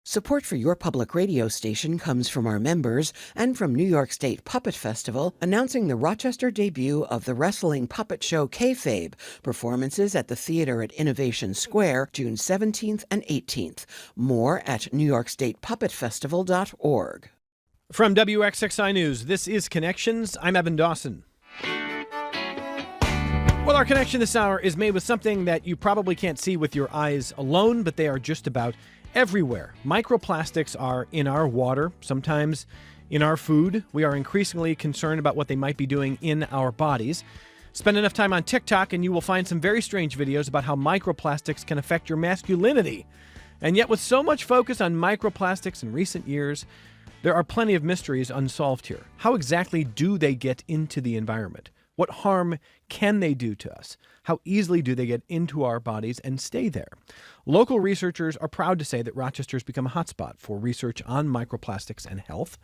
Support for your public radio station comes from our members and from New York State Puppet Festival, announcing the Rochester debut of the wrestling puppet show Kayfabe. Performances at the theater at Innovation Square, June 17th and 18th. More at newyorkstatepuppetfestival.org. From WXXI News, this is Connections. I'm Evan Dawson. Well, our connection this hour is made with something that you probably can't see with your eyes alone, but they are just about everywhere. Microplastics are in our water, sometimes in our food. We are increasingly concerned about what they might be doing in our bodies. Spend enough time on TikTok and you will find some very strange videos about how microplastics can affect your masculinity. And yet, with so much focus on microplastics in recent years, there are plenty of mysteries unsolved here. How exactly do they get into the environment? What harm can they do to us? How easily do they get into our bodies and stay there? Local researchers are proud to say that Rochester has become a hotspot for research on microplastics and health.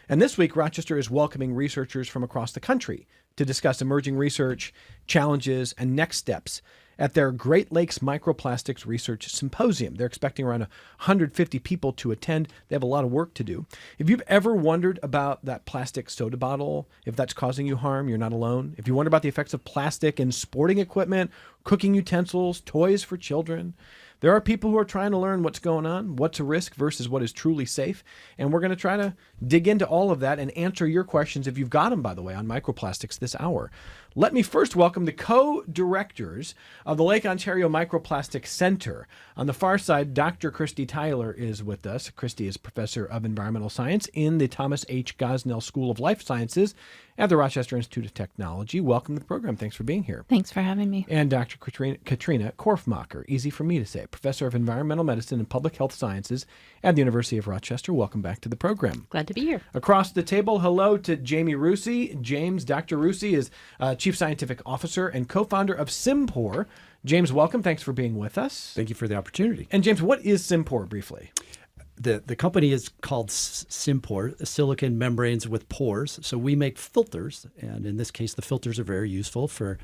And this week, Rochester is welcoming researchers from across the country to discuss emerging research, challenges, and next steps at their Great Lakes Microplastics Research Symposium. They're expecting around 150 people to attend. They have a lot of work to do. If you've ever wondered about that plastic soda bottle, if that's causing you harm, you're not alone. If you wonder about the effects of plastic in sporting equipment, cooking utensils, toys for children, there are people who are trying to learn what's going on, what's a risk versus what is truly safe. And we're going to try to dig into all of that and answer your questions, if you've got them, by the way, on microplastics this hour. Let me first welcome the co-directors of the Lake Ontario MicroPlastics Center. On the far side, Dr. Christy Tyler is with us. Christy is professor of environmental science in the Thomas H. Gosnell School of Life Sciences at the Rochester Institute of Technology. Welcome to the program. Thanks for being here. Thanks for having me. And Dr. Katrina Korfmacher, easy for me to say, professor of environmental medicine and public health sciences at the University of Rochester. Welcome back to the program. Glad to be here. Across the table, hello to Jamie Rusi. Dr. Rusi is Chief Scientific Officer and co-founder of Simpor. James, welcome. Thanks for being with us. Thank you for the opportunity. And James, what is Simpor briefly? The company is called Simpor, silicon membranes with pores. So we make filters, and in this case, the filters are very useful for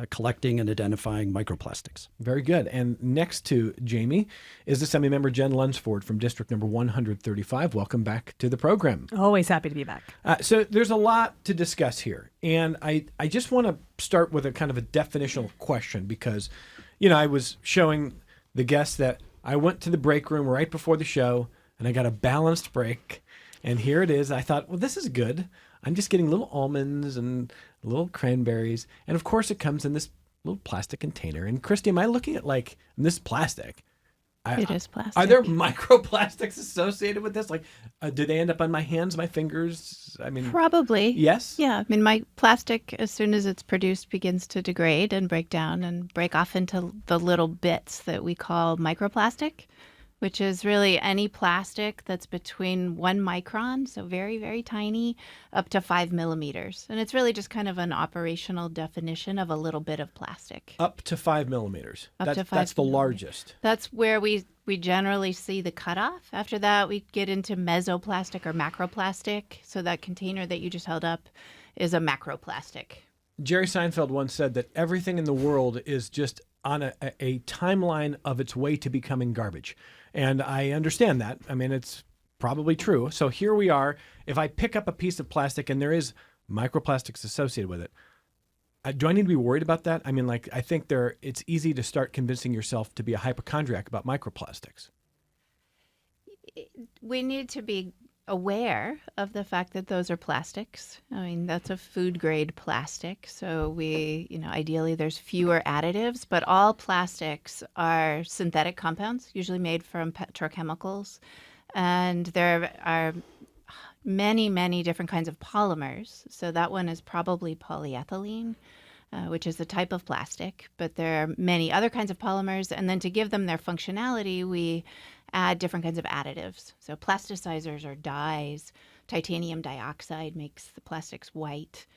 collecting and identifying microplastics. Very good. And next to Jamie is Assemblymember Jen Lunsford from District Number 135. Welcome back to the program. Always happy to be back. So there's a lot to discuss here. And I just want to start with a kind of a definitional question because, I was showing the guests that I went to the break room right before the show and I got a balanced break. And here it is. I thought, well, this is good. I'm just getting little almonds and little cranberries. And of course, it comes in this little plastic container. And Christy, am I looking at this plastic? It is plastic. Are there microplastics associated with this? Do they end up on my hands, my fingers? Probably. Yes? Yeah. My plastic, as soon as it's produced, begins to degrade and break down and break off into the little bits that we call microplastic, which is really any plastic that's between 1 micron, so very, very tiny, up to 5 millimeters. And it's really just kind of an operational definition of a little bit of plastic. Up to 5 millimeters. Up to 5 That's the millimeters. largest. That's where we generally see the cutoff. After that, we get into mesoplastic or macroplastic. So that container that you just held up is a macroplastic. Jerry Seinfeld once said that everything in the world is just on a timeline of its way to becoming garbage. And I understand that. It's probably true. So here we are. If I pick up a piece of plastic and there is microplastics associated with it, do I need to be worried about that? I think it's easy to start convincing yourself to be a hypochondriac about microplastics. We need to be aware of the fact that those are plastics. That's a food grade plastic. So ideally there's fewer additives, but all plastics are synthetic compounds, usually made from petrochemicals. And there are many, many different kinds of polymers. So that one is probably polyethylene, which is a type of plastic, but there are many other kinds of polymers. And then to give them their functionality, we add different kinds of additives. So plasticizers or dyes. Titanium dioxide makes the plastics white.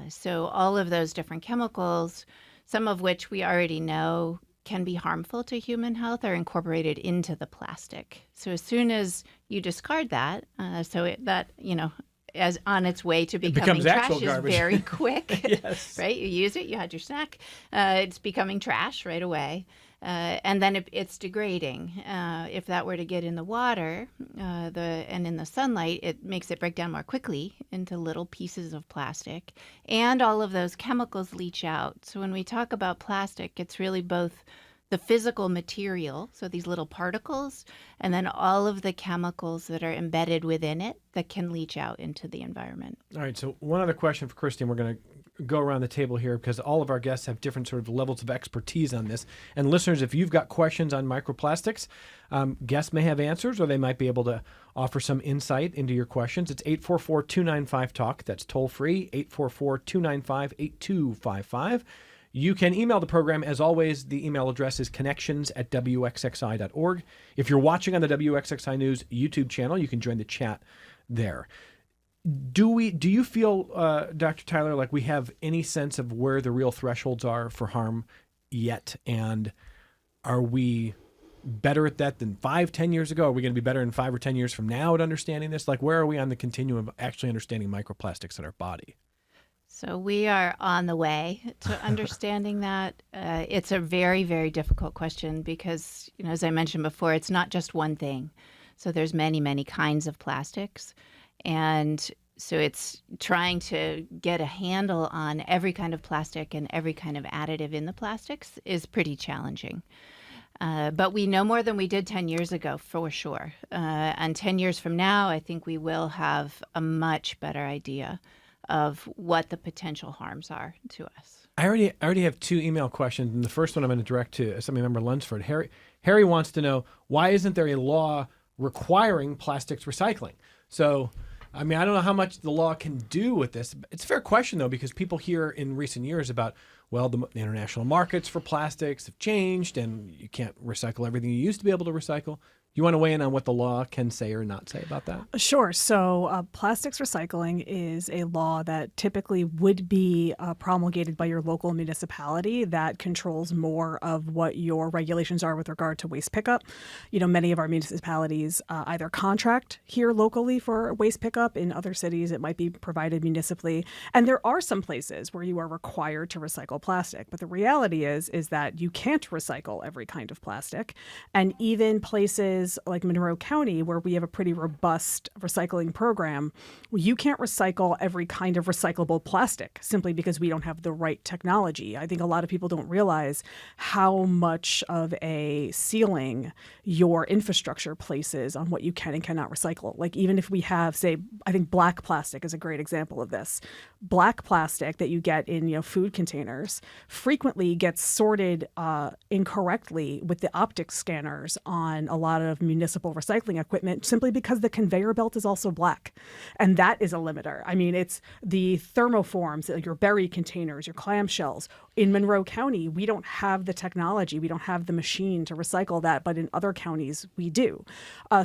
So all of those different chemicals, some of which we already know can be harmful to human health, are incorporated into the plastic. So as soon as you discard that, as on its way to becoming trash is very quick. Yes. Right? You use it, you had your snack, it's becoming trash right away. And then it's degrading. If that were to get in the water and in the sunlight, it makes it break down more quickly into little pieces of plastic. And all of those chemicals leach out. So when we talk about plastic, it's really both the physical material, so these little particles, and then all of the chemicals that are embedded within it that can leach out into the environment. All right, so one other question for Christy, and we're going to go around the table here because all of our guests have different sort of levels of expertise on this. And listeners, if you've got questions on microplastics, guests may have answers or they might be able to offer some insight into your questions. It's 844-295-TALK. That's toll free, 844-295-8255. You can email the program. As always, the email address is connections@wxxi.org. If you're watching on the WXXI News YouTube channel, you can join the chat there. Do you feel, Dr. Tyler, like we have any sense of where the real thresholds are for harm yet? And are we better at that than 5-10 years ago? Are we going to be better in 5 or 10 years from now at understanding this? Like, where are we on the continuum of actually understanding microplastics in our body? So we are on the way to understanding that. It's a very, very difficult question because, as I mentioned before, it's not just one thing. So there's many, many kinds of plastics. And so it's trying to get a handle on every kind of plastic and every kind of additive in the plastics is pretty challenging. But we know more than we did 10 years ago, for sure. And 10 years from now, I think we will have a much better idea of what the potential harms are to us. I already have 2 email questions, and the first one I'm going to direct to Assembly Member Lunsford. Harry wants to know, why isn't there a law requiring plastics recycling? So, I mean, I don't know how much the law can do with this. It's a fair question, though, because people hear in recent years about, well, the international markets for plastics have changed, and you can't recycle everything you used to be able to recycle. You want to weigh in on what the law can say or not say about that? Sure. So plastics recycling is a law that typically would be promulgated by your local municipality that controls more of what your regulations are with regard to waste pickup. Many of our municipalities either contract here locally for waste pickup. In other cities, it might be provided municipally. And there are some places where you are required to recycle plastic. But the reality is that you can't recycle every kind of plastic. And even places like Monroe County, where we have a pretty robust recycling program, you can't recycle every kind of recyclable plastic simply because we don't have the right technology. I think a lot of people don't realize how much of a ceiling your infrastructure places on what you can and cannot recycle. Like even if we have, say, I think black plastic is a great example of this. Black plastic that you get in food containers frequently gets sorted incorrectly with the optics scanners on a lot of municipal recycling equipment simply because the conveyor belt is also black. And that is a limiter. I mean, it's the thermoforms, your berry containers, your clamshells. In Monroe County, we don't have the technology. We don't have the machine to recycle that, but in other counties, we do.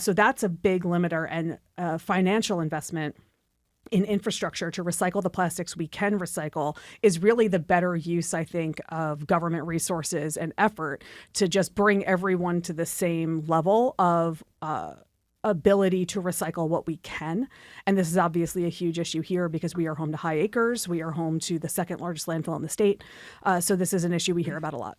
So that's a big limiter, and financial investment in infrastructure to recycle the plastics we can recycle is really the better use, I think, of government resources and effort to just bring everyone to the same level of ability to recycle what we can. And this is obviously a huge issue here because we are home to High Acres. We are home to the second largest landfill in the state. So this is an issue we hear about a lot.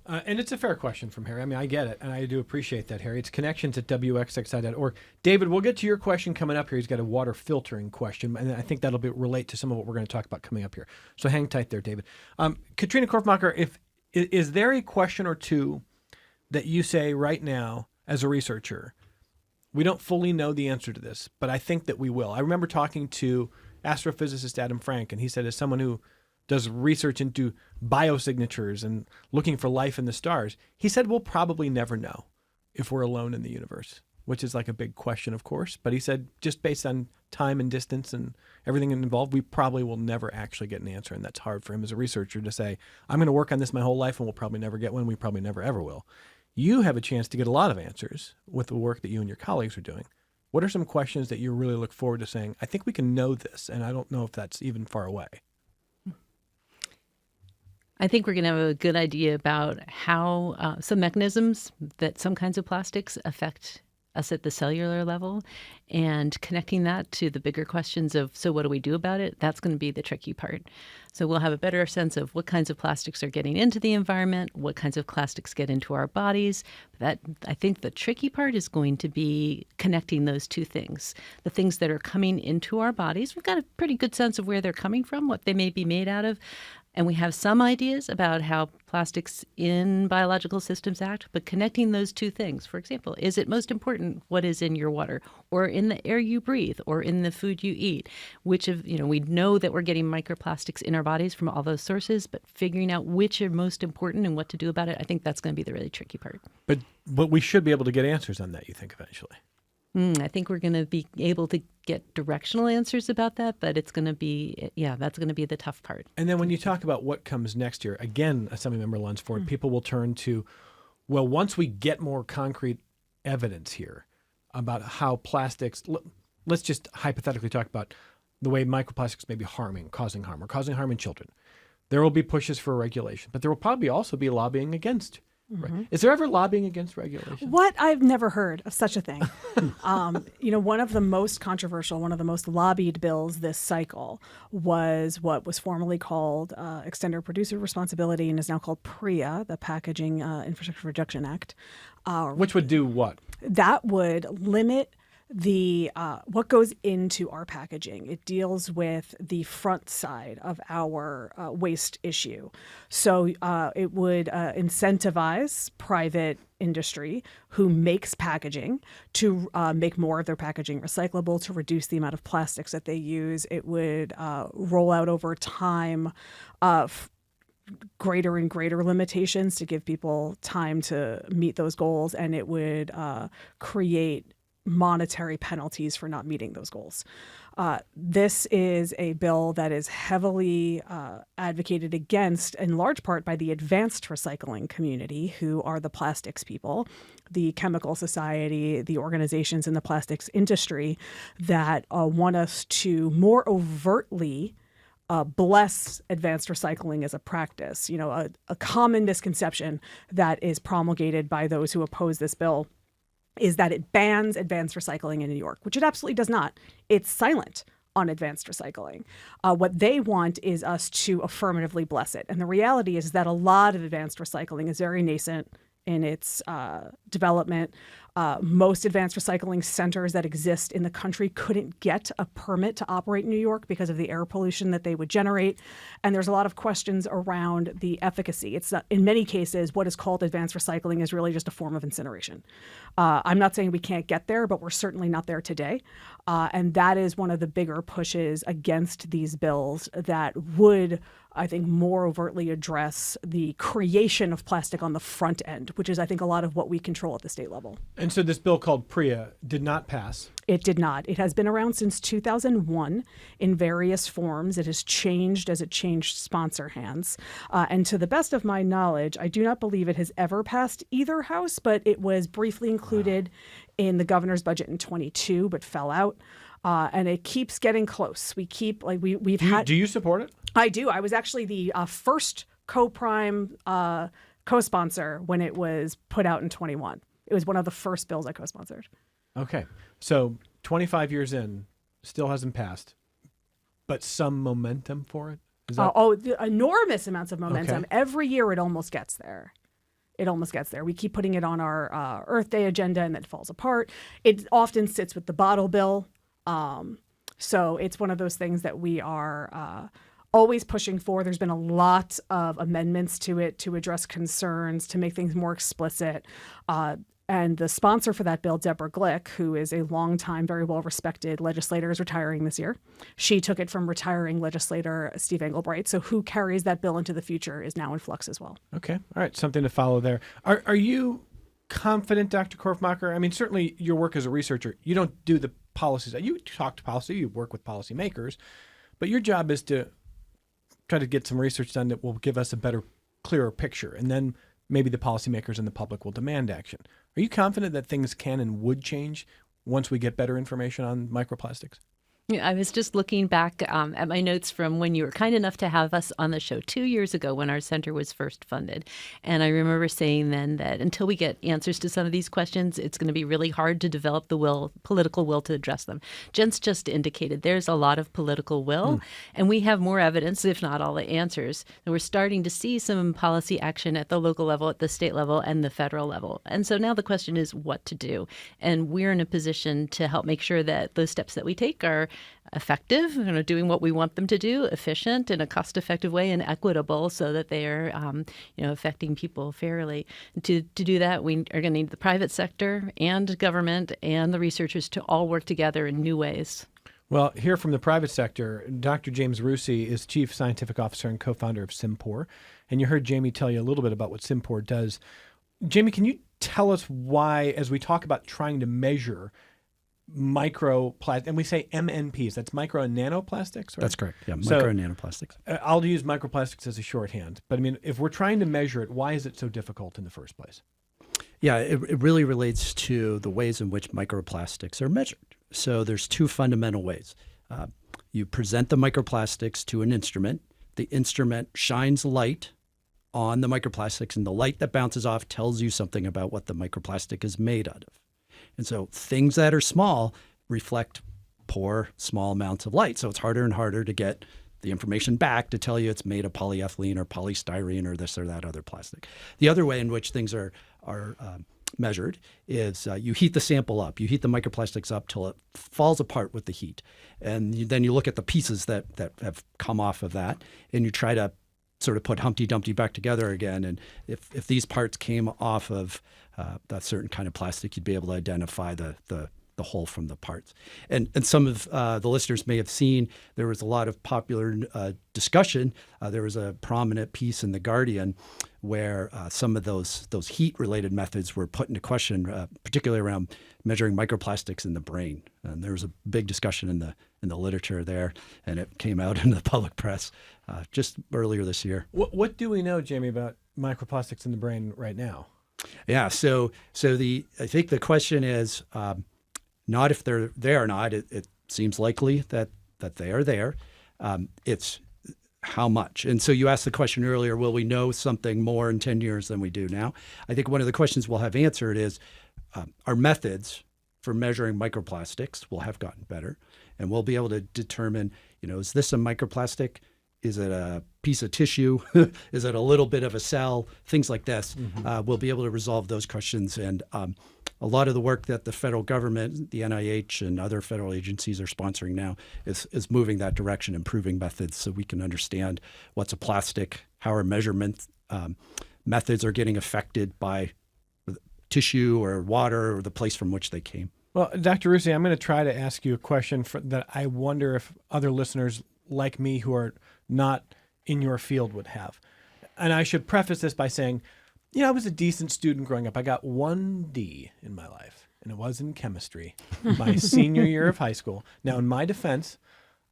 And it's a fair question from Harry. I mean, I get it, and I do appreciate that, Harry. It's connections@wxxi.org. David, we'll get to your question coming up here. He's got a water filtering question, and I think that'll relate to some of what we're going to talk about coming up here. So hang tight there, David. Katrina Korfmacher, is there a question or two that you say right now as a researcher, we don't fully know the answer to this, but I think that we will? I remember talking to astrophysicist Adam Frank, and he said, as someone who does research into biosignatures and looking for life in the stars, he said we'll probably never know if we're alone in the universe, which is like a big question, of course. But he said just based on time and distance and everything involved, we probably will never actually get an answer. And that's hard for him as a researcher to say, I'm going to work on this my whole life and we'll probably never get one. We probably never, ever will. You have a chance to get a lot of answers with the work that you and your colleagues are doing. What are some questions that you really look forward to saying, I think we can know this, and I don't know if that's even far away? I think we're going to have a good idea about how some mechanisms that some kinds of plastics affect us at the cellular level, and connecting that to the bigger questions of, so what do we do about it? That's going to be the tricky part. So we'll have a better sense of what kinds of plastics are getting into the environment, what kinds of plastics get into our bodies. That, I think the tricky part is going to be connecting those two things. The things that are coming into our bodies, we've got a pretty good sense of where they're coming from, what they may be made out of. And we have some ideas about how plastics in biological systems act, but connecting those two things, for example, is it most important what is in your water or in the air you breathe or in the food you eat? Which of, we know that we're getting microplastics in our bodies from all those sources, but figuring out which are most important and what to do about it, I think that's going to be the really tricky part. But we should be able to get answers on that, you think, eventually? I think we're going to be able to get directional answers about that, but it's going to be, that's going to be the tough part. And then when you talk about what comes next year, again, Assemblymember Lunsford, people will turn to, well, once we get more concrete evidence here about how plastics, let's just hypothetically talk about the way microplastics may be causing harm in children. There will be pushes for regulation, but there will probably also be lobbying against. Right. Is there ever lobbying against regulation? What? I've never heard of such a thing. One of the most controversial, one of the most lobbied bills this cycle was what was formerly called Extended Producer Responsibility and is now called PREA, the Packaging Infrastructure Reduction Act. Which would do what? That would limit the what goes into our packaging. It deals with the front side of our waste issue. So it would incentivize private industry who makes packaging to make more of their packaging recyclable, to reduce the amount of plastics that they use. It would roll out over time greater and greater limitations to give people time to meet those goals, and it would create monetary penalties for not meeting those goals. This is a bill that is heavily advocated against, in large part, by the advanced recycling community, who are the plastics people, the chemical society, the organizations in the plastics industry that want us to more overtly bless advanced recycling as a practice. A common misconception that is promulgated by those who oppose this bill is that it bans advanced recycling in New York, which it absolutely does not. It's silent on advanced recycling. What they want is us to affirmatively bless it. And the reality is that a lot of advanced recycling is very nascent in its development. Most advanced recycling centers that exist in the country couldn't get a permit to operate in New York because of the air pollution that they would generate. And there's a lot of questions around the efficacy. It's in many cases, what is called advanced recycling is really just a form of incineration. I'm not saying we can't get there, but we're certainly not there today. And that is one of the bigger pushes against these bills that would, I think, more overtly address the creation of plastic on the front end, which is, I think, a lot of what we control at the state level. And so this bill called PREA did not pass. It did not. It has been around since 2001 in various forms. It has changed as it changed sponsor hands. And to the best of my knowledge, I do not believe it has ever passed either house, but it was briefly included in the governor's budget in 22, but fell out. And it keeps getting close. We keep, we've had... Do you support it? I do. I was actually the first co-prime co-sponsor when it was put out in 21. It was one of the first bills I co-sponsored. Okay. So 25 years in, still hasn't passed, but some momentum for it? Is that... enormous amounts of momentum. Okay. Every year it almost gets there. We keep putting it on our Earth Day agenda and then it falls apart. It often sits with the bottle bill. So it's one of those things that we are always pushing for. There's been a lot of amendments to it to address concerns, to make things more explicit. And the sponsor for that bill, Deborah Glick, who is a longtime, very well-respected legislator, is retiring this year. She took it from retiring legislator Steve Englebright. So who carries that bill into the future is now in flux as well. Okay. All right. Something to follow there. Are you confident, Dr. Korfmacher? I mean, certainly your work as a researcher, you don't do the policies. You talk to policy, you work with policymakers, but your job is to try to get some research done that will give us a better, clearer picture. And then maybe the policymakers and the public will demand action. Are you confident that things can and would change once we get better information on microplastics? Yeah, I was just looking back at my notes from when you were kind enough to have us on the show 2 years ago when our center was first funded. And I remember saying then that until we get answers to some of these questions, it's going to be really hard to develop the political will to address them. Jen's just indicated there's a lot of political will, and we have more evidence, if not all the answers. And we're starting to see some policy action at the local level, at the state level, and the federal level. And so now the question is what to do. And we're in a position to help make sure that those steps that we take are effective, doing what we want them to do, efficient in a cost-effective way, and equitable so that they are, affecting people fairly. To do that, we are going to need the private sector and government and the researchers to all work together in new ways. Well, here from the private sector, Dr. James Rusi is Chief Scientific Officer and co-founder of Simpor. And you heard Jamie tell you a little bit about what Simpor does. Jamie, can you tell us why, as we talk about trying to measure microplastic, and we say MNPs, that's micro and nanoplastics, right? That's correct. Yeah, micro and nanoplastics. I'll use microplastics as a shorthand. But I mean, if we're trying to measure it, why is it so difficult in the first place? Yeah, it really relates to the ways in which microplastics are measured. So there's two fundamental ways. You present the microplastics to an instrument. The instrument shines light on the microplastics, and the light that bounces off tells you something about what the microplastic is made out of. And so things that are small reflect poor, small amounts of light. So it's harder and harder to get the information back to tell you it's made of polyethylene or polystyrene or this or that other plastic. The other way in which things are measured is you heat the sample up. You heat the microplastics up till it falls apart with the heat. And then you look at the pieces that have come off of that, and you try to sort of put Humpty Dumpty back together again. And if these parts came off of that certain kind of plastic, you'd be able to identify the whole from the parts. And some of the listeners may have seen there was a lot of popular discussion. There was a prominent piece in The Guardian where some of those heat-related methods were put into question, particularly around measuring microplastics in the brain. And there was a big discussion in the literature there, and it came out in the public press just earlier this year. What do we know, Jamie, about microplastics in the brain right now? Yeah, so I think the question is not if they're there or not. It seems likely that they are there. It's how much. And so you asked the question earlier, will we know something more in 10 years than we do now? I think one of the questions we'll have answered is our methods for measuring microplastics will have gotten better, and we'll be able to determine, is this a microplastic? Is it a piece of tissue? Is it a little bit of a cell? Things like this. We'll be able to resolve those questions. And a lot of the work that the federal government, the NIH, and other federal agencies are sponsoring now is moving that direction, improving methods so we can understand what's a plastic, how our measurement methods are getting affected by tissue or water or the place from which they came. Well, Dr. Rusi, I'm going to try to ask you a question that I wonder if other listeners like me who are not in your field would have. And I should preface this by saying, I was a decent student growing up. I got 1 D in my life, and it was in chemistry, my senior year of high school. Now, in my defense,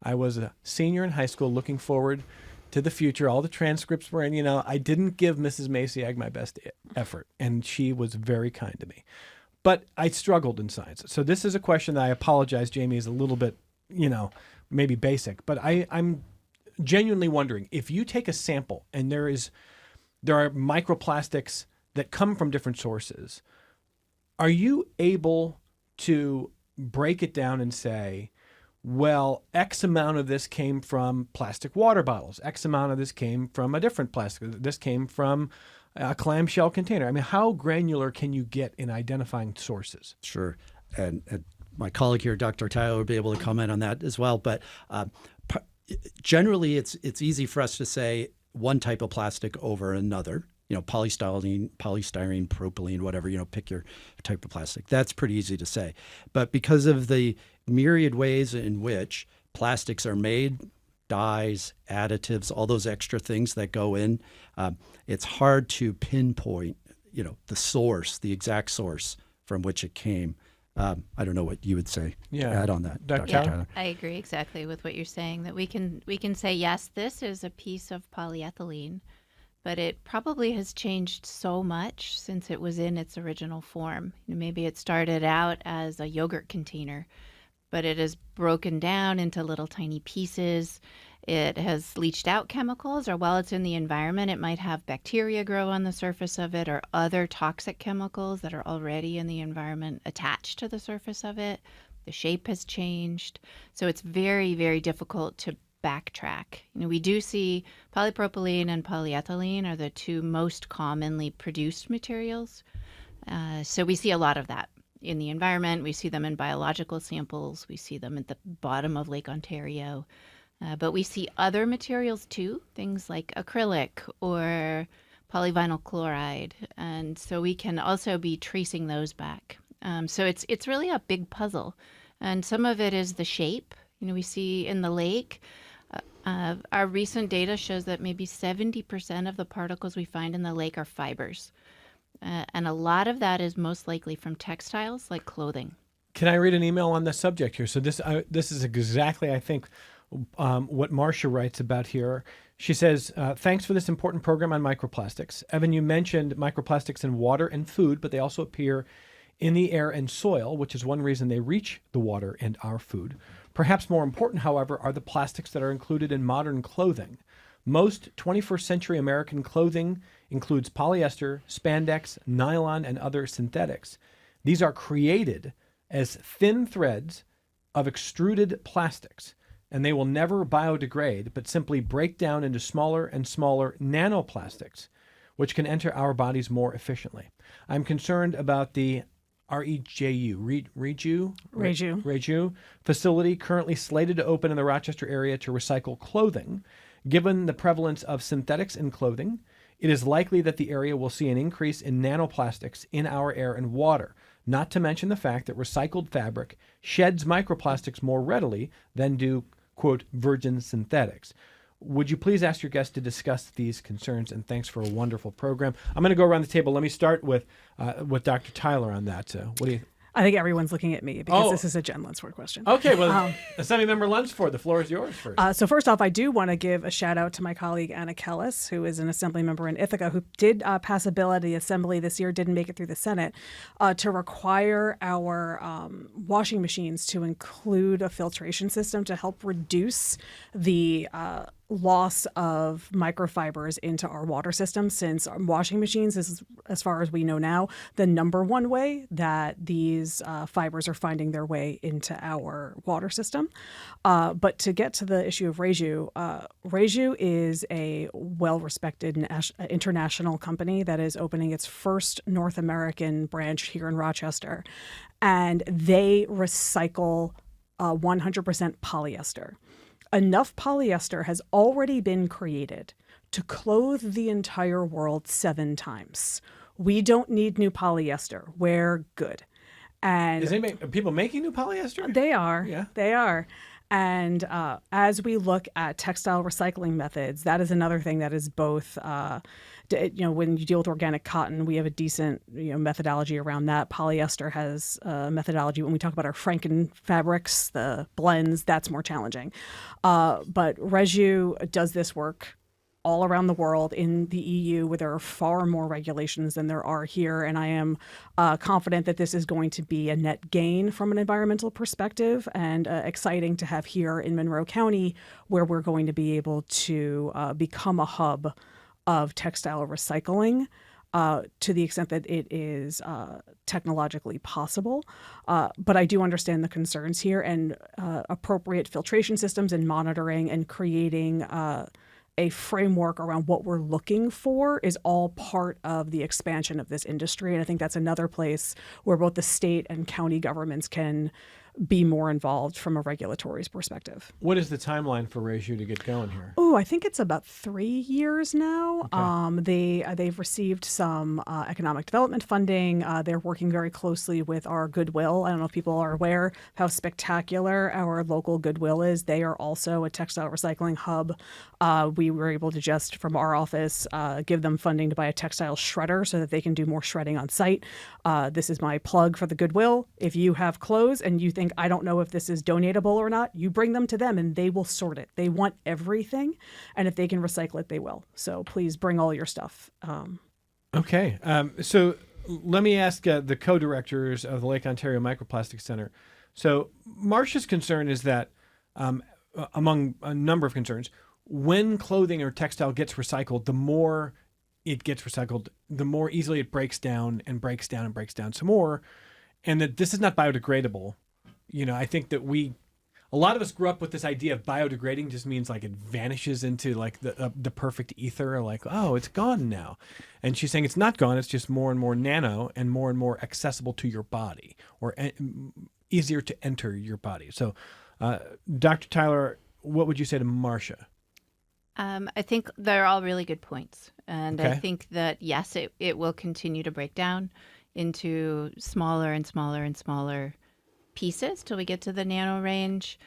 I was a senior in high school looking forward to the future. All the transcripts were in, I didn't give Mrs. Maciag my best effort, and she was very kind to me. But I struggled in science. So this is a question that I apologize, Jamie, is a little bit, maybe basic. But I'm genuinely wondering, if you take a sample and there are microplastics that come from different sources, are you able to break it down and say, well, X amount of this came from plastic water bottles, X amount of this came from a different plastic, this came from a clamshell container? I mean, how granular can you get in identifying sources? Sure. And my colleague here, Dr. Tyler, will be able to comment on that as well. But generally, it's easy for us to say one type of plastic over another. Polystyrene, propylene, whatever, pick your type of plastic. That's pretty easy to say. But because of the myriad ways in which plastics are made, dyes, additives, all those extra things that go in, it's hard to pinpoint, the source, the exact source from which it came. I don't know what you would say. Add on that, Dr. Tyler. I agree exactly with what you're saying, that we can say, yes, this is a piece of polyethylene, but it probably has changed so much since it was in its original form. Maybe it started out as a yogurt container, but it is broken down into little tiny pieces. It has leached out chemicals, or while it's in the environment, it might have bacteria grow on the surface of it or other toxic chemicals that are already in the environment attached to the surface of it. The shape has changed. So it's very, very difficult to backtrack. We do see polypropylene and polyethylene are the two most commonly produced materials. So we see a lot of that in the environment. We see them in biological samples. We see them at the bottom of Lake Ontario. But we see other materials too, things like acrylic or polyvinyl chloride. And so we can also be tracing those back. So it's really a big puzzle. And some of it is the shape. We see in the lake, our recent data shows that maybe 70% of the particles we find in the lake are fibers. And a lot of that is most likely from textiles like clothing. Can I read an email on the subject here? So this is exactly, I think, what Marcia writes about here. She says, thanks for this important program on microplastics. Evan, you mentioned microplastics in water and food, but they also appear in the air and soil, which is one reason they reach the water and our food. Perhaps more important, however, are the plastics that are included in modern clothing. Most 21st century American clothing includes polyester, spandex, nylon, and other synthetics. These are created as thin threads of extruded plastics, and they will never biodegrade, but simply break down into smaller and smaller nanoplastics, which can enter our bodies more efficiently. I'm concerned about the REJU facility currently slated to open in the Rochester area to recycle clothing. Given the prevalence of synthetics in clothing, it is likely that the area will see an increase in nanoplastics in our air and water, not to mention the fact that recycled fabric sheds microplastics more readily than do, quote, virgin synthetics. Would you please ask your guest to discuss these concerns? And thanks for a wonderful program. I'm going to go around the table. Let me start with Dr. Tyler on that. What do you? I think everyone's looking at me because this is a Jen Lunsford question. Okay, well, Assemblymember Lunsford, the floor is yours first. So first off, I do want to give a shout out to my colleague Anna Kellis, who is an assembly member in Ithaca, who did pass a bill at the Assembly this year, didn't make it through the Senate, to require our washing machines to include a filtration system to help reduce the loss of microfibers into our water system, since washing machines is, as far as we know now, the number one way that these fibers are finding their way into our water system. But to get to the issue of REJU, REJU is a well-respected international company that is opening its first North American branch here in Rochester, and they recycle 100% polyester. Enough polyester has already been created to clothe the entire world 7 times. We don't need new polyester. We're good. And are people making new polyester? They are. Yeah. They are. And as we look at textile recycling methods, that is another thing that is both, when you deal with organic cotton, we have a decent methodology around that. Polyester has a methodology. When we talk about our Franken fabrics, the blends, that's more challenging. But REJU does this work all around the world, in the EU, where there are far more regulations than there are here. And I am confident that this is going to be a net gain from an environmental perspective, and exciting to have here in Monroe County, where we're going to be able to become a hub of textile recycling to the extent that it is technologically possible. But I do understand the concerns here, and appropriate filtration systems and monitoring and creating a framework around what we're looking for is all part of the expansion of this industry. And I think that's another place where both the state and county governments can be more involved from a regulatory perspective. What is the timeline for REJU to get going here? Oh, I think it's about 3 years now. Okay. They've received some economic development funding. They're working very closely with our Goodwill. I don't know if people are aware how spectacular our local Goodwill is. They are also a textile recycling hub. We were able to just, from our office, give them funding to buy a textile shredder so that they can do more shredding on site. This is my plug for the Goodwill. If you have clothes and you think, I don't know if this is donatable or not, you bring them to them and they will sort it. They want everything. And if they can recycle it, they will. So please bring all your stuff. Okay. So let me ask the co-directors of the Lake Ontario MicroPlastics Center, So Marcia's concern is that, among a number of concerns, when clothing or textile gets recycled, the more it gets recycled, the more easily it breaks down and breaks down and breaks down some more, and that this is not biodegradable. I think that a lot of us grew up with this idea of biodegrading just means like it vanishes into like the perfect ether, like, oh, it's gone now. And she's saying it's not gone, it's just more and more nano and more accessible to your body, or easier to enter your body. So, Dr. Tyler, what would you say to Marcia? I think they're all really good points. And Okay. I think that, yes, it will continue to break down into smaller and smaller and smaller pieces till we get to the nano range.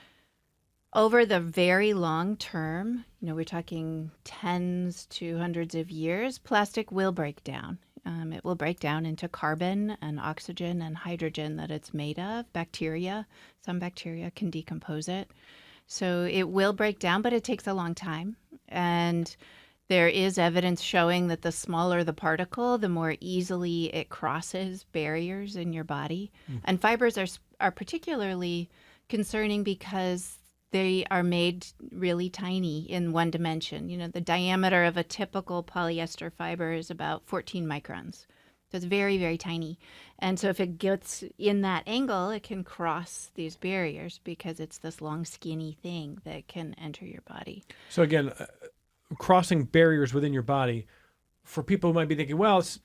Over the very long term, we're talking tens to hundreds of years, plastic will break down. It will break down into carbon and oxygen and hydrogen that it's made of, bacteria. Some bacteria can decompose it. So it will break down, but it takes a long time. And there is evidence showing that the smaller the particle, the more easily it crosses barriers in your body. And fibers are particularly concerning because they are made really tiny in one dimension. The diameter of a typical polyester fiber is about 14 microns. So it's very, very tiny. And so if it gets in that angle, it can cross these barriers because it's this long, skinny thing that can enter your body. So again, crossing barriers within your body, for people who might be thinking, well, it's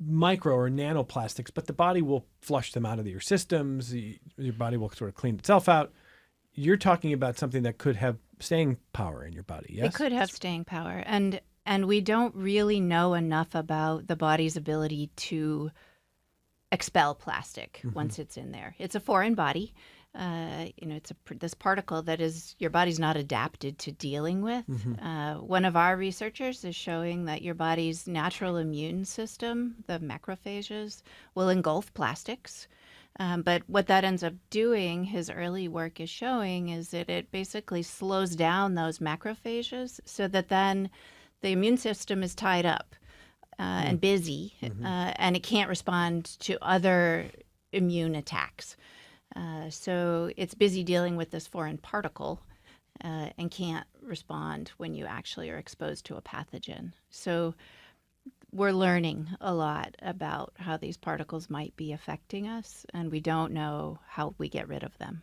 micro or nanoplastics, but the body will flush them out of your systems. Your body will sort of clean itself out. You're talking about something that could have staying power in your body, yes? It could have staying power. And we don't really know enough about the body's ability to expel plastic once it's in there. It's a foreign body. It's this particle that your body's not adapted to dealing with. One of our researchers is showing that your body's natural immune system, the macrophages, will engulf plastics. But what that ends up doing, his early work is showing, is that it basically slows down those macrophages so that then the immune system is tied up and busy, and it can't respond to other immune attacks. So it's busy dealing with this foreign particle and can't respond when you actually are exposed to a pathogen. So we're learning a lot about how these particles might be affecting us, and we don't know how we get rid of them.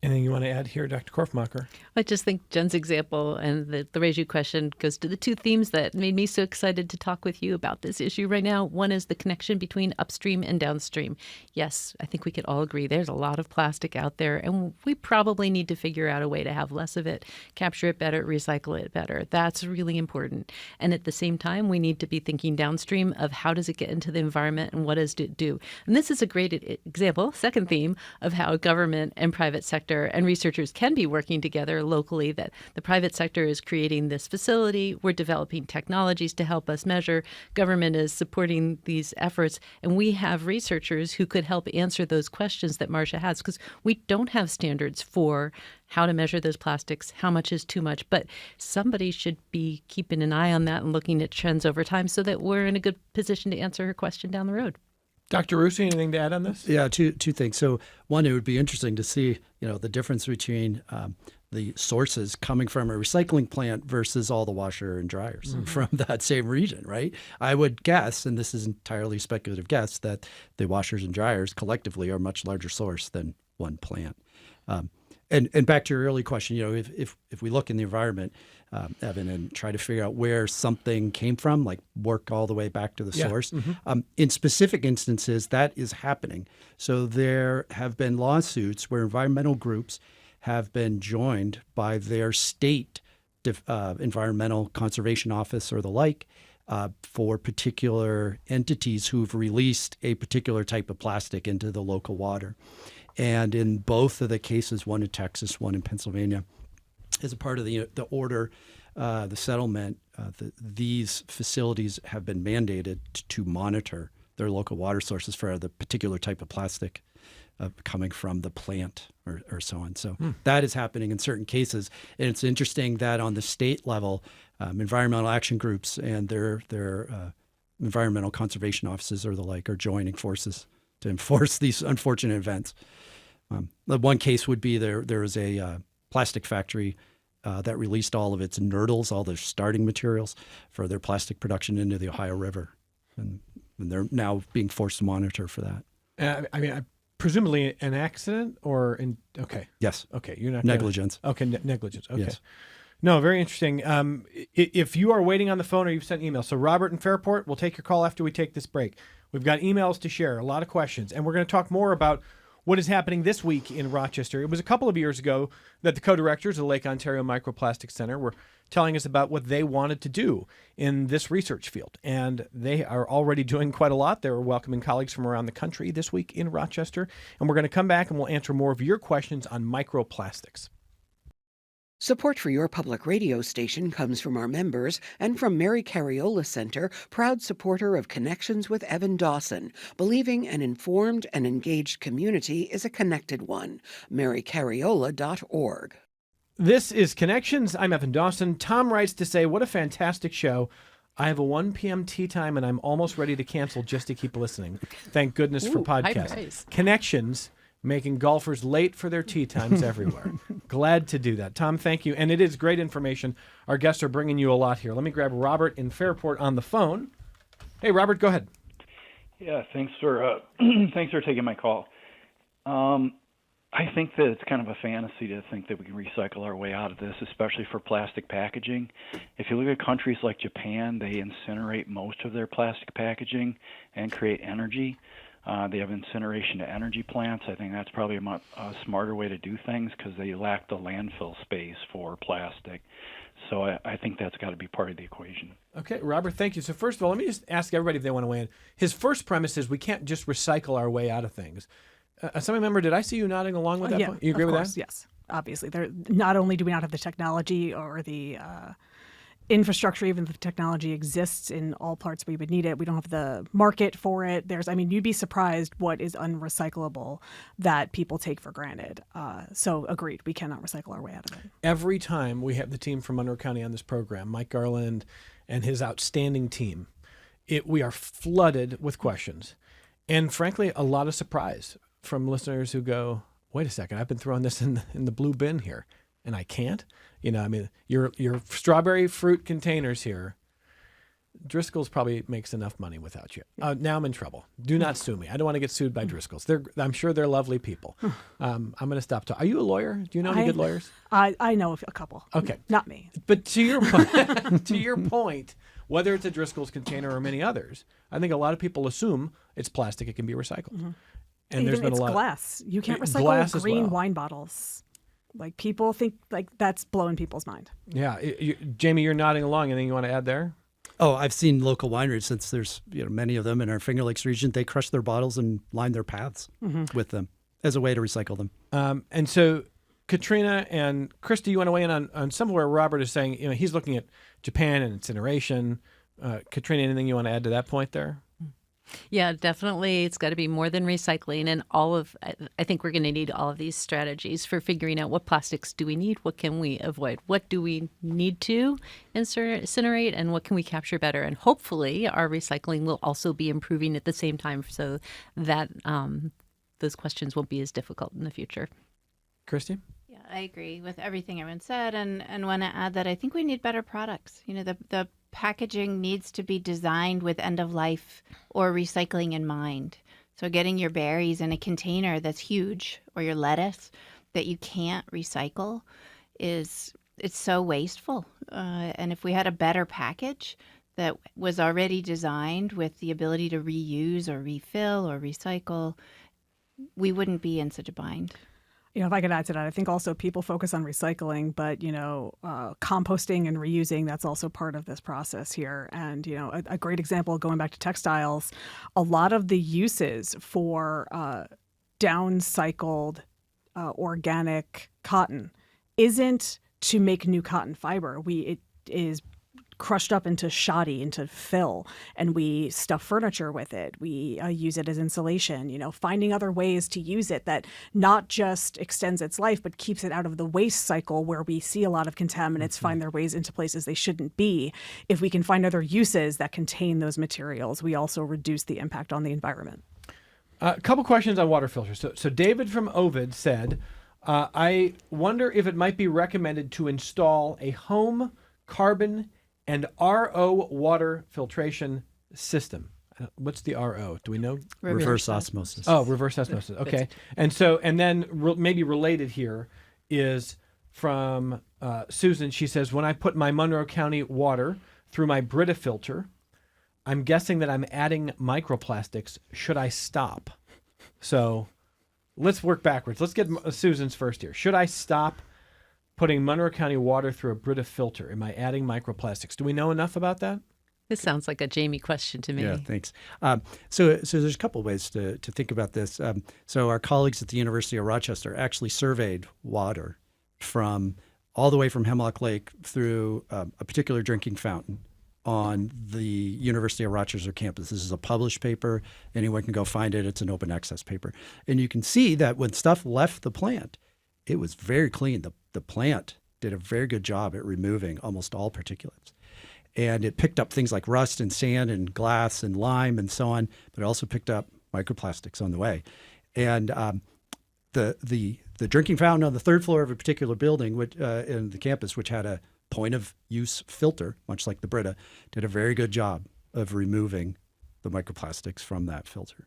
Anything you want to add here, Dr. Korfmacher? I just think Jen's example and the Reju question goes to the two themes that made me so excited to talk with you about this issue right now. One is the connection between upstream and downstream. Yes, I think we could all agree there's a lot of plastic out there, and we probably need to figure out a way to have less of it, capture it better, recycle it better. That's really important. And at the same time, we need to be thinking downstream of how does it get into the environment and what does it do. And this is a great example, second theme, of how government and private sector and researchers can be working together locally, that the private sector is creating this facility. We're developing technologies to help us measure. Government is supporting these efforts. And we have researchers who could help answer those questions that Marcia has, because we don't have standards for how to measure those plastics, how much is too much. But somebody should be keeping an eye on that and looking at trends over time so that we're in a good position to answer her question down the road. Dr. Rusi, anything to add on this? Yeah, two things. So one, it would be interesting to see, the difference between the sources coming from a recycling plant versus all the washer and dryers from that same region, right? I would guess, and this is entirely speculative guess, that the washers and dryers collectively are a much larger source than one plant. And back to your early question, if we look in the environment, Evan, and try to figure out where something came from, like work all the way back to the source, in specific instances, that is happening. So there have been lawsuits where environmental groups have been joined by their state environmental conservation office or the like for particular entities who've released a particular type of plastic into the local water. And in both of the cases, one in Texas, one in Pennsylvania, as a part of the order, the settlement, these facilities have been mandated to monitor their local water sources for the particular type of plastic coming from the plant or so on. So that is happening in certain cases. And it's interesting that on the state level, environmental action groups and their environmental conservation offices or the like are joining forces to enforce these unfortunate events. The one case would be there is a plastic factory that released all of its nurdles, all their starting materials for their plastic production into the Ohio River. And they're now being forced to monitor for that. Presumably an accident okay. Yes. Okay. You're not negligence. Negligence. Okay. Yes. No, very interesting. If you are waiting on the phone or you've sent emails, so Robert in Fairport, we'll take your call after we take this break. We've got emails to share, a lot of questions, and we're going to talk more about what is happening this week in Rochester. It was a couple of years ago that the co-directors of the Lake Ontario MicroPlastics Center were telling us about what they wanted to do in this research field. And they are already doing quite a lot. They're welcoming colleagues from around the country this week in Rochester. And we're going to come back and we'll answer more of your questions on microplastics. Support for your public radio station comes from our members and from Mary Cariola Center, proud supporter of Connections with Evan Dawson, believing an informed and engaged community is a connected one. marycariola.org. This is Connections. I'm Evan Dawson. Tom writes to say, what a fantastic show. I have a 1 p.m. tea time and I'm almost ready to cancel just to keep listening. Thank goodness for podcasts. Connections, making golfers late for their tea times everywhere. Glad to do that. Tom, thank you. And it is great information. Our guests are bringing you a lot here. Let me grab Robert in Fairport on the phone. Hey, Robert, go ahead. Yeah, thanks for taking my call. I think that it's kind of a fantasy to think that we can recycle our way out of this, especially for plastic packaging. If you look at countries like Japan, they incinerate most of their plastic packaging and create energy. They have incineration to energy plants. I think that's probably a smarter way to do things because they lack the landfill space for plastic. So I think that's got to be part of the equation. Okay, Robert, thank you. So first of all, let me just ask everybody if they want to weigh in. His first premise is we can't just recycle our way out of things. Somebody remember, did I see you nodding along with that point? You agree with that? Yes, obviously. Not only do we not have the technology or the infrastructure, even if the technology exists in all parts we would need it, we don't have the market for it. You'd be surprised what is unrecyclable that people take for granted. So agreed, we cannot recycle our way out of it. Every time we have the team from Monroe County on this program, Mike Garland and his outstanding team, we are flooded with questions. And frankly, a lot of surprise from listeners who go, wait a second, I've been throwing this in the blue bin here, and I can't? Your strawberry fruit containers here, Driscoll's probably makes enough money without you. Now I'm in trouble. Do not sue me. I don't want to get sued by Driscoll's. I'm sure they're lovely people. I'm going to stop talking. Are you a lawyer? Do you know any good lawyers? I know a couple. Okay. Not me. But to your point, whether it's a Driscoll's container or many others, I think a lot of people assume it's plastic. It can be recycled. Mm-hmm. And there's been a lot glass. You can't recycle green wine bottles. Like people think like that's blowing people's mind. Yeah. Jamie, you're nodding along. Anything you want to add there? Oh, I've seen local wineries, since there's many of them in our Finger Lakes region, they crush their bottles and line their paths with them as a way to recycle them. And so Katrina and Christy, you want to weigh in on somewhere Robert is saying, he's looking at Japan and incineration. Katrina, anything you want to add to that point there? Yeah, definitely. It's got to be more than recycling. And I think we're going to need all of these strategies for figuring out what plastics do we need, what can we avoid, what do we need to incinerate, and what can we capture better. And hopefully our recycling will also be improving at the same time so that those questions won't be as difficult in the future. Christy? Yeah, I agree with everything everyone said, and want to add that I think we need better products. The packaging needs to be designed with end of life or recycling in mind. So getting your berries in a container that's huge, or your lettuce that you can't recycle, it's so wasteful. And if we had a better package that was already designed with the ability to reuse or refill or recycle, we wouldn't be in such a bind. If I could add to that, I think also people focus on recycling, but, composting and reusing, that's also part of this process here. And, a great example, going back to textiles, a lot of the uses for downcycled organic cotton isn't to make new cotton fiber. It is crushed up into shoddy, into fill, and we stuff furniture with it. We use it as insulation, finding other ways to use it that not just extends its life, but keeps it out of the waste cycle where we see a lot of contaminants find their ways into places they shouldn't be. If we can find other uses that contain those materials, we also reduce the impact on the environment. A couple questions on water filters. So David from Ovid said, I wonder if it might be recommended to install a home carbon and RO water filtration system. What's the RO? Do we know? Reverse osmosis. Oh, reverse osmosis. Okay. And then maybe related here is from Susan. She says, when I put my Monroe County water through my Brita filter, I'm guessing that I'm adding microplastics. Should I stop? So let's work backwards. Let's get Susan's first here. Should I stop putting Monroe County water through a Brita filter? Am I adding microplastics? Do we know enough about that? This sounds like a Jamie question to me. Yeah, thanks. So there's a couple ways to think about this. So our colleagues at the University of Rochester actually surveyed water from all the way from Hemlock Lake through a particular drinking fountain on the University of Rochester campus. This is a published paper. Anyone can go find it. It's an open access paper. And you can see that when stuff left the plant, it was very clean. The plant did a very good job at removing almost all particulates. And it picked up things like rust and sand and glass and lime and so on, but it also picked up microplastics on the way. And the drinking fountain on the third floor of a particular building in the campus, which had a point of use filter, much like the Brita, did a very good job of removing the microplastics from that filter.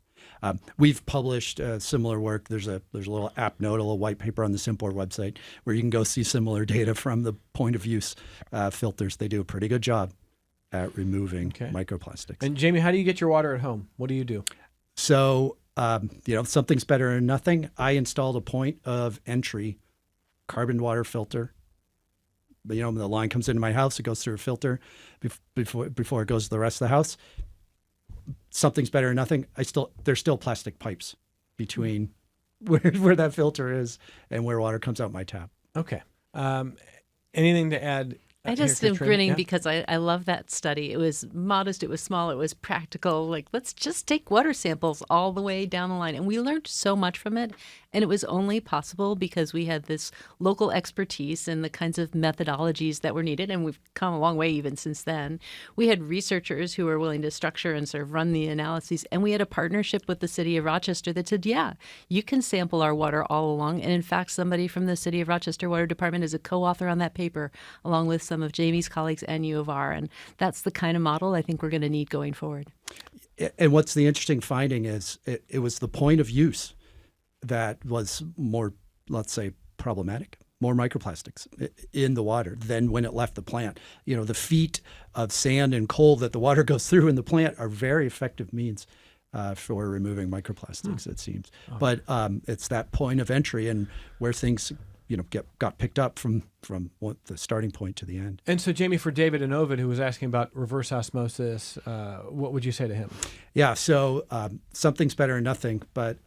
We've published similar work. There's a little app note, a little white paper on the Simport website where you can go see similar data from the point of use filters. They do a pretty good job at removing microplastics. And Jamie, how do you get your water at home? What do you do? So, something's better than nothing. I installed a point of entry carbon water filter. But, when the line comes into my house, it goes through a filter before it goes to the rest of the house. Something's better than nothing. There's still plastic pipes between where that filter is and where water comes out my tap. Okay. Anything to add? I just am grinning because I love that study. It was modest, it was small, it was practical. Like, let's just take water samples all the way down the line. And we learned so much from it. And it was only possible because we had this local expertise and the kinds of methodologies that were needed. And we've come a long way even since then. We had researchers who were willing to structure and sort of run the analyses. And we had a partnership with the city of Rochester that said, yeah, you can sample our water all along. And in fact, somebody from the city of Rochester Water Department is a co-author on that paper, along with some of Jamie's colleagues and U of R. And that's the kind of model I think we're going to need going forward. And what's the interesting finding is it was the point of use that was more, let's say, problematic, more microplastics in the water than when it left the plant. The feet of sand and coal that the water goes through in the plant are very effective means for removing microplastics, it seems. But it's that point of entry and where things got picked up from the starting point to the end. And so, Jamie, for David and Ovid, who was asking about reverse osmosis, what would you say to him? Yeah, so something's better than nothing, but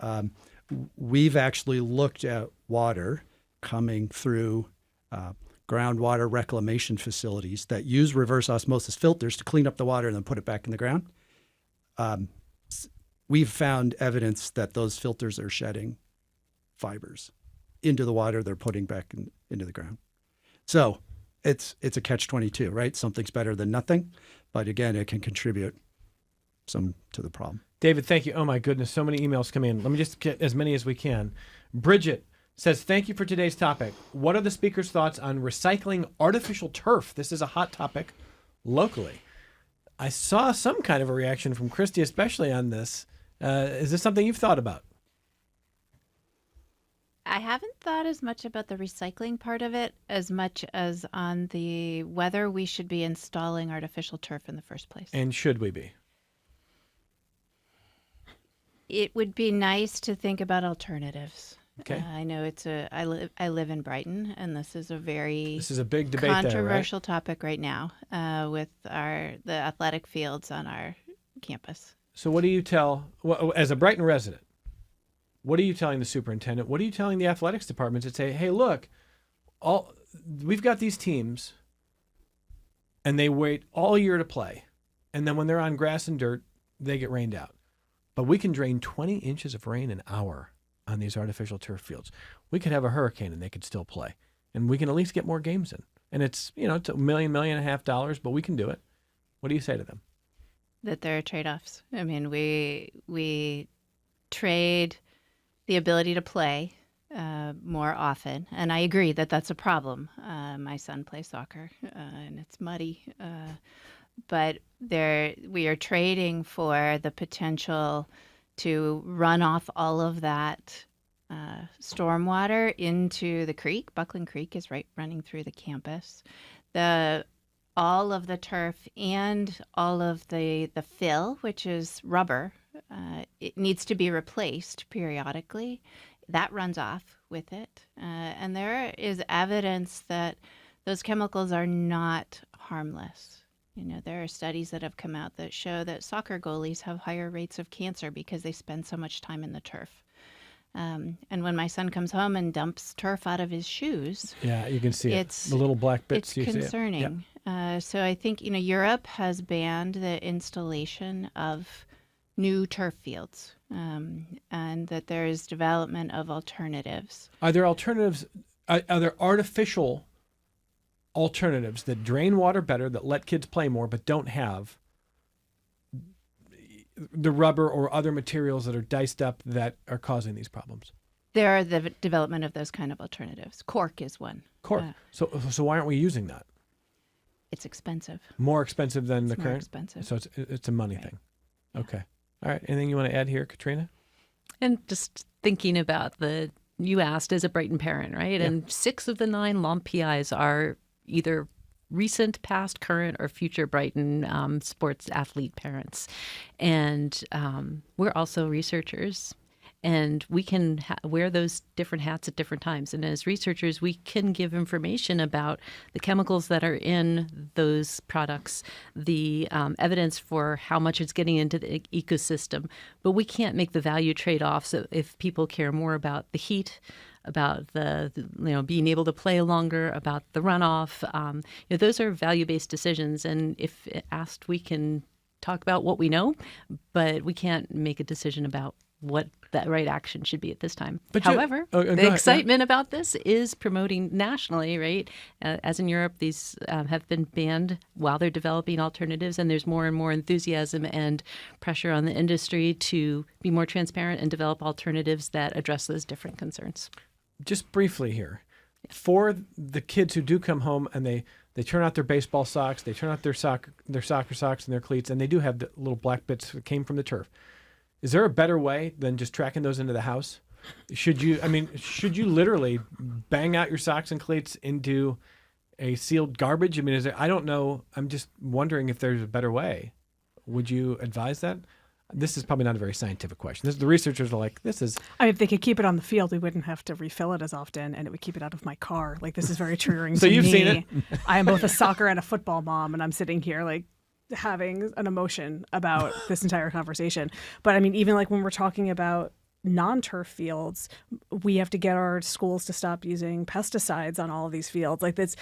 we've actually looked at water coming through groundwater reclamation facilities that use reverse osmosis filters to clean up the water and then put it back in the ground. We've found evidence that those filters are shedding fibers into the water they're putting back into the ground. So it's a catch-22, right? Something's better than nothing, but again, it can contribute some to the problem. David, thank you. Oh my goodness, so many emails come in. Let me just get as many as we can. Bridget says, thank you for today's topic. What are the speaker's thoughts on recycling artificial turf? This is a hot topic locally. I saw some kind of a reaction from Christy, especially on this. Is this something you've thought about? I haven't thought as much about the recycling part of it as much as on the whether we should be installing artificial turf in the first place. And should we be? It would be nice to think about alternatives. Okay. I know I live in Brighton, and this is a big debate controversial there, right? topic right now with the athletic fields on our campus. So what do you tell, as a Brighton resident, what are you telling the superintendent? What are you telling the athletics departments that say, hey, look, we've got these teams, and they wait all year to play, and then when they're on grass and dirt, they get rained out. But we can drain 20 inches of rain an hour on these artificial turf fields. We could have a hurricane and they could still play. And we can at least get more games in. And it's, it's $1.5 million, but we can do it. What do you say to them? That there are trade-offs. I mean, we trade the ability to play more often. And I agree that that's a problem. My son plays soccer and it's muddy. But we are trading for the potential to run off all of that stormwater into the creek. Buckland Creek is running through the campus. All of the turf and all of the fill, which is rubber, it needs to be replaced periodically. That runs off with it. And there is evidence that those chemicals are not harmless. There are studies that have come out that show that soccer goalies have higher rates of cancer because they spend so much time in the turf. And when my son comes home and dumps turf out of his shoes, yeah, you can see it. The little black bits. It's concerning. So I think Europe has banned the installation of new turf fields, and that there is development of alternatives. Are there alternatives? Are there artificial alternatives that drain water better, that let kids play more, but don't have the rubber or other materials that are diced up that are causing these problems? There are the development of those kind of alternatives. Cork is one. Cork. So why aren't we using that? It's expensive. More expensive than the current? More expensive. So it's a money thing. Okay. All right. Anything you want to add here, Katrina? And just thinking about you asked as a Brighton parent, right? Yeah. And 6 of the 9 LOM PIs are either recent, past, current, or future Brighton sports athlete parents. And we're also researchers. And we can wear those different hats at different times. And as researchers, we can give information about the chemicals that are in those products, the evidence for how much it's getting into the ecosystem. But we can't make the value trade-offs if people care more about the heat, about the being able to play longer, about the runoff. Those are value-based decisions. And if asked, we can talk about what we know, but we can't make a decision about what that right action should be at this time. But however, the excitement about this is promoting nationally, right? As in Europe, these have been banned while they're developing alternatives, and there's more and more enthusiasm and pressure on the industry to be more transparent and develop alternatives that address those different concerns. Just briefly here, for the kids who do come home and they turn out their baseball socks, they turn out their soccer socks and their cleats, and they do have the little black bits that came from the turf. Is there a better way than just tracking those into the house? Should you literally bang out your socks and cleats into a sealed garbage? I don't know. I'm just wondering if there's a better way. Would you advise that? This is probably not a very scientific question. The researchers are like, this is... if they could keep it on the field, we wouldn't have to refill it as often, and it would keep it out of my car. This is very triggering So to you've me. seen it? I am both a soccer and a football mom, and I'm sitting here having an emotion about this entire conversation. But even when we're talking about non-turf fields, we have to get our schools to stop using pesticides on all of these fields. That's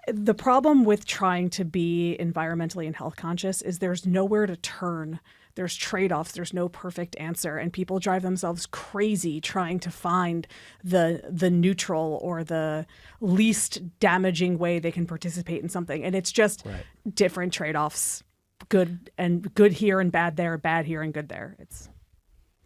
the problem with trying to be environmentally and health conscious is there's nowhere to turn. There's trade-offs. There's no perfect answer, and people drive themselves crazy trying to find the neutral or the least damaging way they can participate in something. And it's just different trade-offs. Good here and bad there, bad here and good there. It's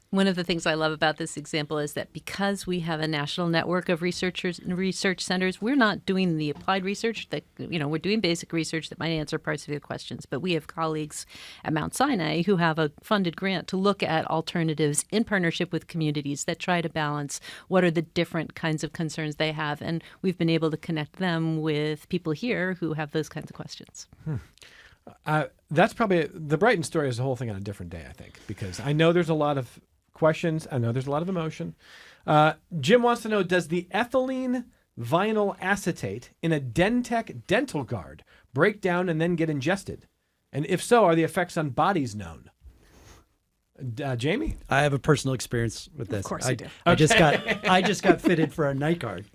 one of the things I love about this example is that because we have a national network of researchers and research centers, we're not doing the applied research that, we're doing basic research that might answer parts of your questions. But we have colleagues at Mount Sinai who have a funded grant to look at alternatives in partnership with communities that try to balance what are the different kinds of concerns they have. And we've been able to connect them with people here who have those kinds of questions. That's probably the Brighton story is a whole thing on a different day, I think, because I know there's a lot of questions. I know there's a lot of emotion. Jim wants to know, does the ethylene vinyl acetate in a Dentec dental guard break down and then get ingested? And if so, are the effects on bodies known? Jamie? I have a personal experience with this. Of course you do. I just got fitted for a night guard.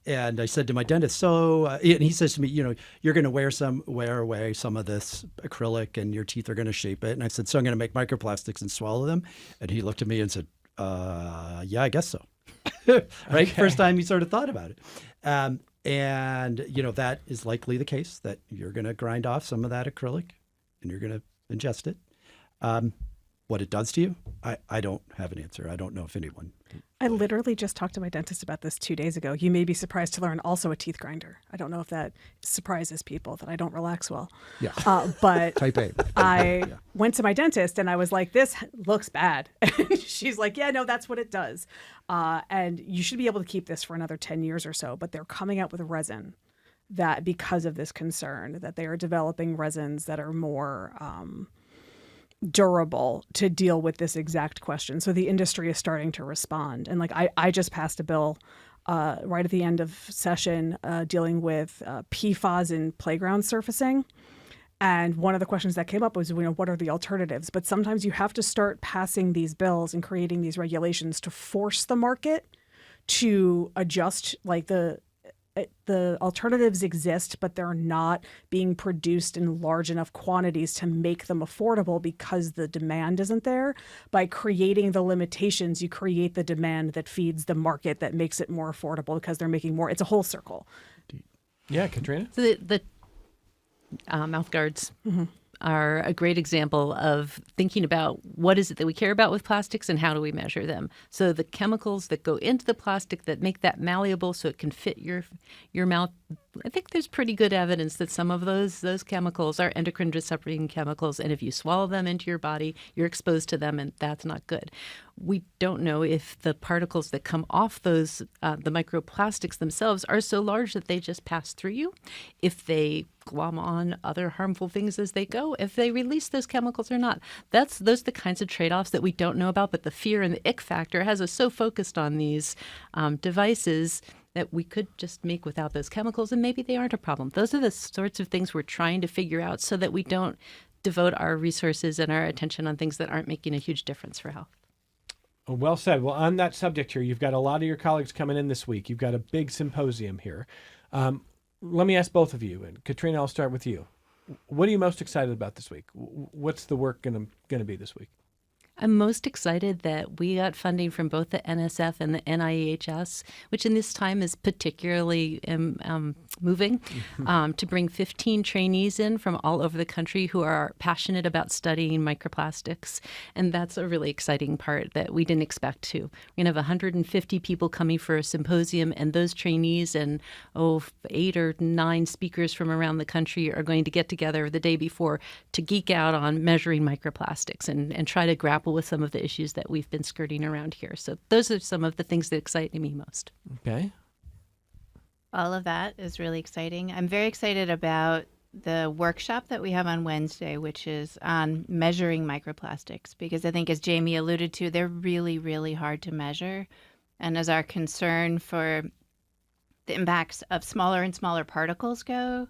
And I said to my dentist, and he says to me, you're going to wear away some of this acrylic and your teeth are going to shape it. And I said, so I'm going to make microplastics and swallow them. And he looked at me and said, yeah, I guess so. Right. Okay. First time he sort of thought about it. And that is likely the case, that you're going to grind off some of that acrylic and you're going to ingest it. what it does to you, I don't have an answer. I don't know if anyone. I literally just talked to my dentist about this 2 days ago. You may be surprised to learn also a teeth grinder. I don't know if that surprises people that I don't relax well. Yeah. But Type A. I went to my dentist and I was like, this looks bad. And she's like, yeah, no, that's what it does. And you should be able to keep this for another 10 years or so. But they're coming out with resin that, because of this concern, that they are developing resins that are more durable to deal with this exact question. So the industry is starting to respond. And like I just passed a bill right at the end of session dealing with PFAS in playground surfacing. And one of the questions that came up was, what are the alternatives? But sometimes you have to start passing these bills and creating these regulations to force the market to adjust. Like the alternatives exist, but they're not being produced in large enough quantities to make them affordable because the demand isn't there. By creating the limitations, you create the demand that feeds the market that makes it more affordable because they're making more. It's a whole circle. Yeah, Katrina? So the mouth guards are a great example of thinking about what is it that we care about with plastics and how do we measure them. So the chemicals that go into the plastic that make that malleable so it can fit your mouth, I think there's pretty good evidence that some of those chemicals are endocrine disrupting chemicals, and if you swallow them into your body, you're exposed to them, and that's not good. We don't know if the particles that come off those, the microplastics themselves, are so large that they just pass through you, if they glom on other harmful things as they go, if they release those chemicals or not. Those are the kinds of trade-offs that we don't know about, but the fear and the ick factor has us so focused on these devices that we could just make without those chemicals, and maybe they aren't a problem. Those are the sorts of things we're trying to figure out so that we don't devote our resources and our attention on things that aren't making a huge difference for health. Well said. Well, on that subject here, you've got a lot of your colleagues coming in this week. You've got a big symposium here. Let me ask both of you, and Katrina, I'll start with you. What are you most excited about this week? What's the work going to be this week? I'm most excited that we got funding from both the NSF and the NIEHS, which in this time is particularly moving, to bring 15 trainees in from all over the country who are passionate about studying microplastics. And that's a really exciting part that we didn't expect to. We're going to have 150 people coming for a symposium, and those trainees and 8 or 9 speakers from around the country are going to get together the day before to geek out on measuring microplastics and try to grapple with some of the issues that we've been skirting around here. So those are some of the things that excite me most. Okay. All of that is really exciting. I'm very excited about the workshop that we have on Wednesday, which is on measuring microplastics, because I think, as Jamie alluded to, they're really, really hard to measure. And as our concern for the impacts of smaller and smaller particles go,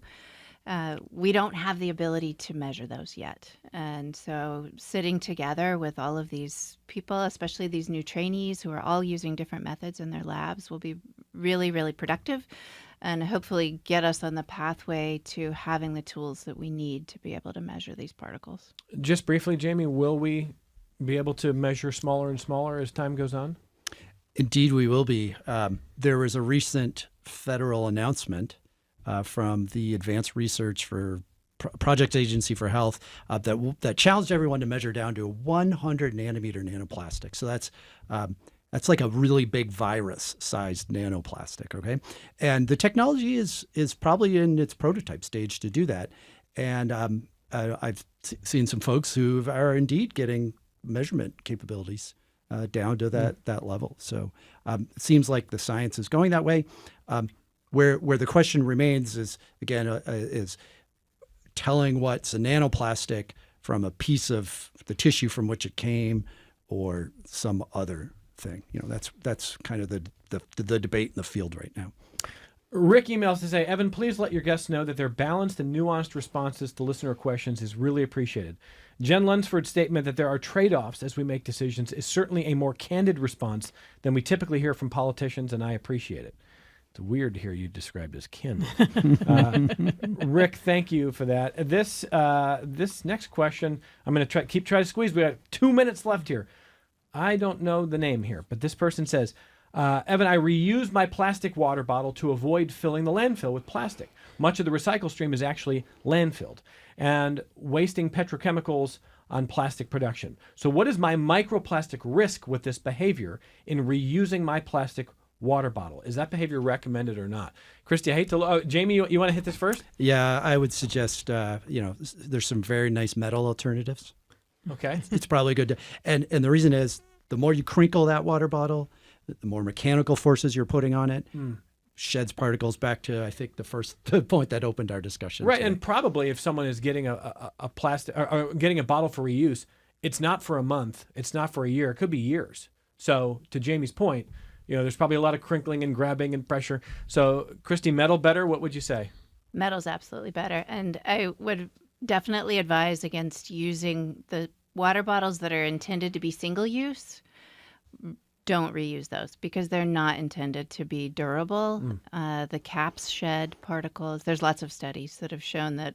we don't have the ability to measure those yet. And so sitting together with all of these people, especially these new trainees who are all using different methods in their labs, will be really, really productive and hopefully get us on the pathway to having the tools that we need to be able to measure these particles. Just briefly, Jamie, will we be able to measure smaller and smaller as time goes on? Indeed, we will be. There was a recent federal announcement from the Advanced Research for Project Agency for Health that challenged everyone to measure down to 100 nanometer nanoplastic. So that's like a really big virus-sized nanoplastic. Okay, and the technology is probably in its prototype stage to do that. And I've seen some folks who are indeed getting measurement capabilities down to that level. So it seems like the science is going that way. Where the question remains is, again, is telling what's a nanoplastic from a piece of the tissue from which it came or some other thing. That's kind of the debate in the field right now. Rick emails to say, Evan, please let your guests know that their balanced and nuanced responses to listener questions is really appreciated. Jen Lunsford's statement that there are trade-offs as we make decisions is certainly a more candid response than we typically hear from politicians, and I appreciate it. It's weird to hear you described as kin. Rick, thank you for that. This next question, I'm going to try to squeeze. We got 2 minutes left here. I don't know the name here, but this person says, Evan, I reuse my plastic water bottle to avoid filling the landfill with plastic. Much of the recycle stream is actually landfilled. And wasting petrochemicals on plastic production. So what is my microplastic risk with this behavior in reusing my plastic water bottle? Is that behavior recommended or not? Christy, I hate to... Jamie, you want to hit this first? Yeah, I would suggest, there's some very nice metal alternatives. Okay. It's probably good to... And the reason is, the more you crinkle that water bottle, the more mechanical forces you're putting on it, sheds particles back to, I think, the first point that opened our discussion. Right, today. and probably if someone is getting a plastic or getting a bottle for reuse, it's not for a month, it's not for a year, it could be years. So to Jamie's point, there's probably a lot of crinkling and grabbing and pressure. So Christy, metal better? What would you say? Metal's absolutely better. And I would definitely advise against using the water bottles that are intended to be single use. Don't reuse those because they're not intended to be durable. The caps shed particles. There's lots of studies that have shown that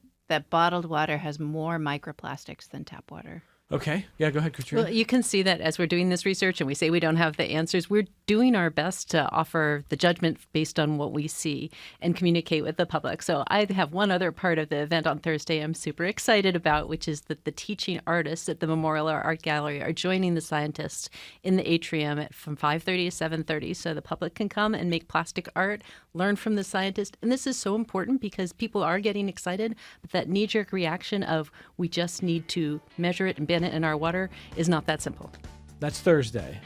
bottled water has more microplastics than tap water. Okay. Yeah, go ahead, Katrina. Well, you can see that as we're doing this research and we say we don't have the answers, we're doing our best to offer the judgment based on what we see and communicate with the public. So I have one other part of the event on Thursday I'm super excited about, which is that the teaching artists at the Memorial Art Gallery are joining the scientists in the atrium from 5:30 to 7:30 so the public can come and make plastic art, learn from the scientist. And this is so important because people are getting excited, but that knee-jerk reaction of we just need to measure it and ban it in our water is not that simple. That's Thursday.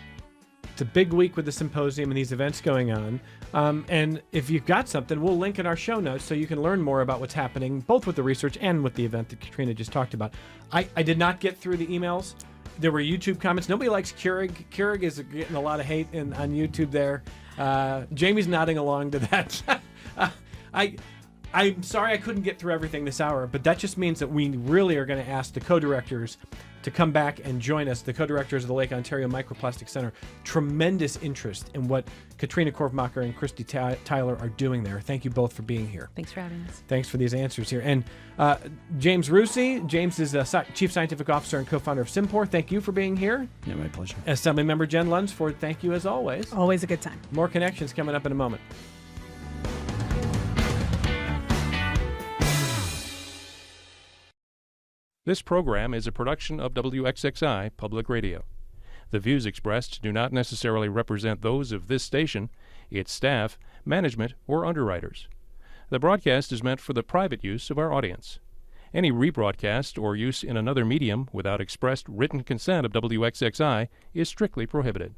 It's a big week with the symposium and these events going on. And if you've got something, we'll link in our show notes so you can learn more about what's happening, both with the research and with the event that Katrina just talked about. I did not get through the emails. There were YouTube comments. Nobody likes Keurig. Keurig is getting a lot of hate on YouTube there. Jamie's nodding along to that. I'm sorry I couldn't get through everything this hour, but that just means that we really are going to ask the co-directors to come back and join us, the co-directors of the Lake Ontario MicroPlastics Center. Tremendous interest in what Katrina Korfmacher and Christy Tyler are doing there. Thank you both for being here. Thanks for having us. Thanks for these answers here. And James Rusi, James is Chief Scientific Officer and co-founder of Simpor. Thank you for being here. Yeah, my pleasure. Assemblymember Jen Lunsford, thank you as always. Always a good time. More connections coming up in a moment. This program is a production of WXXI Public Radio. The views expressed do not necessarily represent those of this station, its staff, management, or underwriters. The broadcast is meant for the private use of our audience. Any rebroadcast or use in another medium without expressed written consent of WXXI is strictly prohibited.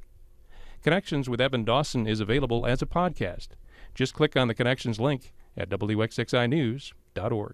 Connections with Evan Dawson is available as a podcast. Just click on the Connections link at WXXInews.org.